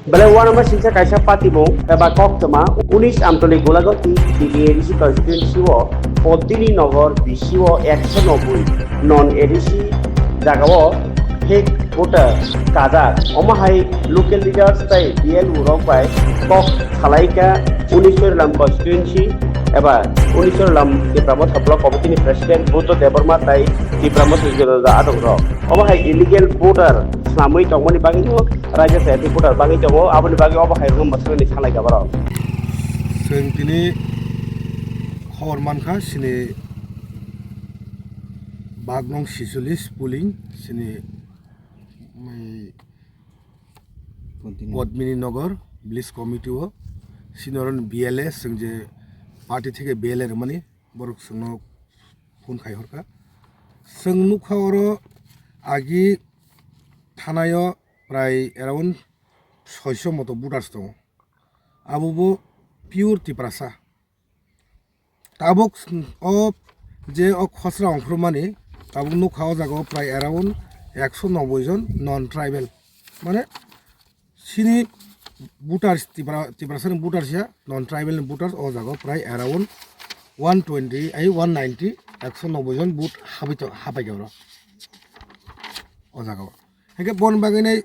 Bale wana ma sinsa kaisa patimo eba koktama 19 Amtali Golaghati ডিবি ADC constituency ও Padmini Nagar BC ও 190 non ADC জাগাও হেক ভোটার কাজা অমাহাই লোকাল লিডার্স তাই বিএল উরক বাই কক খালাইকা 19 লাম কনস্টিটিউয়েন্সি এবা 19 লাম টিপ্রামত ব্লক কমিটিনি প্রেসিডেন্ট বুদ্ধ দেববর্মা তাই টিপ্রামত হিজরদা আদং র অমাহাই ইলিগেল ভোটার সাময়িক তমনি বাগিনো রাজ্য সাহিত্য ভোটার বাগি দङ আবনি বাগি অবাহাই রুম বাসনি সালাই গাবার जों दिनै खबर मानखा सिनि बागनं 46 पुलिं सिनि पद्मिनी नगर ब्लिस कमिटी ও সিনরন বিএলএ जों যে পার্টি থেকে বিএলএ রমানি বরক সঙ্গ ফোন খাইহরকা जों নুখাওর আগি থানায় প্রায় অ্যারাউন্ড 600 মতো ভোটার্স দङ আবুবো পিওর টিপ্রাসা তাবক ও যে খসরা অংশমানি তাবক নুখাও জায়গা প্রায় অ্যারাউন্ড 190 জন নন ট্রাইবেল মানে সিনি ভোটার্স টিপ্রাসানি ভোটার্সিয়া নন ট্রাইবেল ভোটার্স ও জায়গা প্রায় অ্যারাউন্ড 120 190 190 জন ভোট হাবাই গেল ও জায়গা হেকে বন বাগানে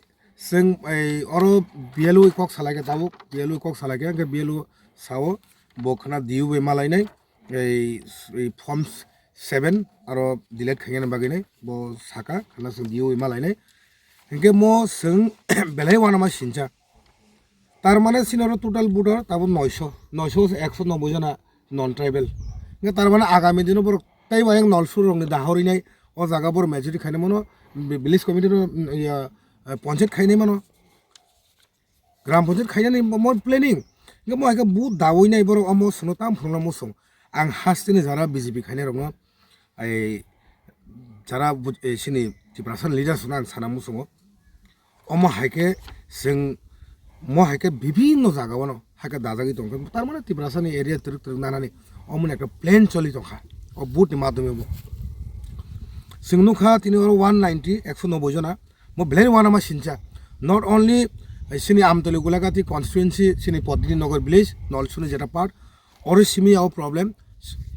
जों अरो बिएलओ कक सालागे ताबुक बिएलओ कक सालागे के बिएलओ साओ बखना दिउ बे मालायनाय फर्म 7 आरो डिलीट खायन बागैनाय बो साका खाना जों दिउ बे मालायनाय के मो जों बेलाय वाना मा सिनचा तार माने सिनरो टोटल भोटार ताबो 900 190 जना नन ट्राइबल के तार माने आगामी दिनो बर ताइ वायं नलसुर रंनि दाहरिनाय ओ जागा बर मेजरिटी खायने मनो विलेज कमिटी या पंचायत खाई मानो ग्राम पंचायत खाई मो प्लेनिंग मैं बहुत दावई बर मो सुनो ताम फुंगला मो सं आं हास्तिनि जरा बीजेपी खाई रंग जरा सिनी टिप्रासन लिडार सुना आं साना मो सङो अम हाइके जों मो हाइके विभिन्न जागावनो हाइके दाजागि दं तार माने टिप्रासनि एरिया तिरक तिरक नानानि अमन एक प्लेन चलि दंखा अ बुट माध्यमे जों नुखा तिनि 190 190 जना मो ब्लेन वाना मा सिनचा नट ओनली सिनी আমতলী গোলাঘাটি কনস্টিটুয়েন্সি सिनी पद्मिनी नगर विलेज नलसुनि जेटा पार्ट और सिमी आव प्रॉब्लम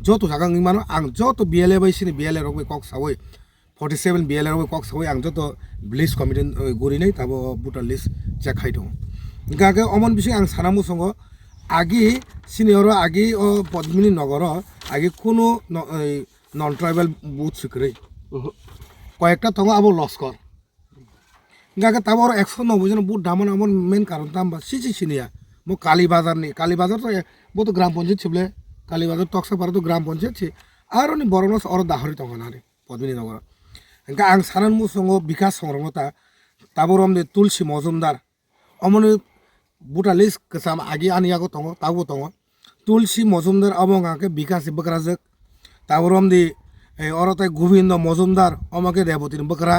जतो जागा मानो आं जतो बिएलए बाय सिनी बिएलए रगै कक सावै 47 बिएलए रगै कक सावै आं जतो विलेज कमिटि गुरिनै ताबो भोटार लिस्ट चेक खाइ दं गागे अमन बिसि आं सानामु संग आगि सिनी और आगि ओ पद्मिनी नगर आगि कोनो नन ट्राइबल बुथ सिकरै कयेकटा तंग आबो लस्कर गाके ताबो 190 जन बुट दामन अमन मेन कारण ताम सिसि सिनिया मो काली बाजार तो वो तो ग्राम पंचायत छिबले काली बाजार तक्सा पार तो ग्राम पंचायत छी आरो नि बरनस और दाहरि तंगनारे पद्मिनी नगर इनका आं सानान मु संग विकास संरमता ताबो रमदे तुलसी मजुमदार अमन बुटा लिस्ट कसाम आगि आनियागो तंग ताबो तंग तुलसी मजुमदार अबंगाके विकास बकराजक ताबो रमदे औरताय गोविंद मजुमदार अमके देवतीन बकरा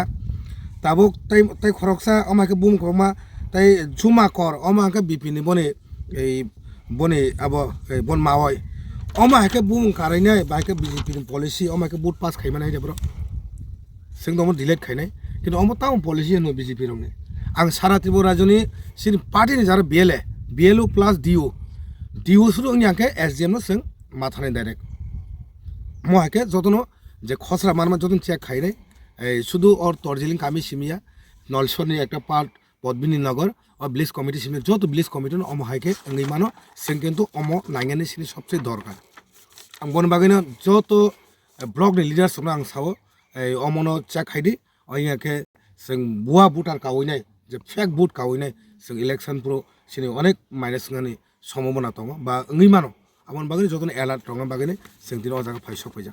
ताबो तै खरकसा अमाके बुम खमा तै जुमा कर अमाके बिपिनि बने अब बन मावय अमाके बुम कारायनाय बाके बिजेपि पॉलिसी अमाके बुट पास खायमानाय देब्र जों दम डिलीट खायनाय किन्तु अम ताम पॉलिसी नो बिजेपि रंनि आं सारा त्रिपुरा रायजोनि सिनि पार्टीनि जारा बिएलओ प्लस डिओ सुरु आंनि आंके एसडिएम नो जों माथानाय डाइरेक्ट महाके जतनो जे खसरा मानमा जतन चेक खायनाय शुद्ध और तर्जिलिंग कामी सिमिया नलसरनि एक पार्ट पद्मिनी नगर और ब्लिस कमिटी सिमिया जो तो ब्लिस कमिटी अम हाइके अंगई मानो जों किन्तु अम नांगेनि सिनि सबसे दरकार आं बन बागैनो जो तो ब्लक नि लिडार्स आं सावो अमनो चेक खाइदि अयके जों बुआ भोटार कावैनाय जे फेक भोट कावैनाय जों इलेक्शन प्रो सिनि अनेक माइनास गानि सम्भावना दङ बा अंगई मानो आमन बागैनो जतन एलार्ट दङ बागैनो जों दिनो जागा फाइसो फैजा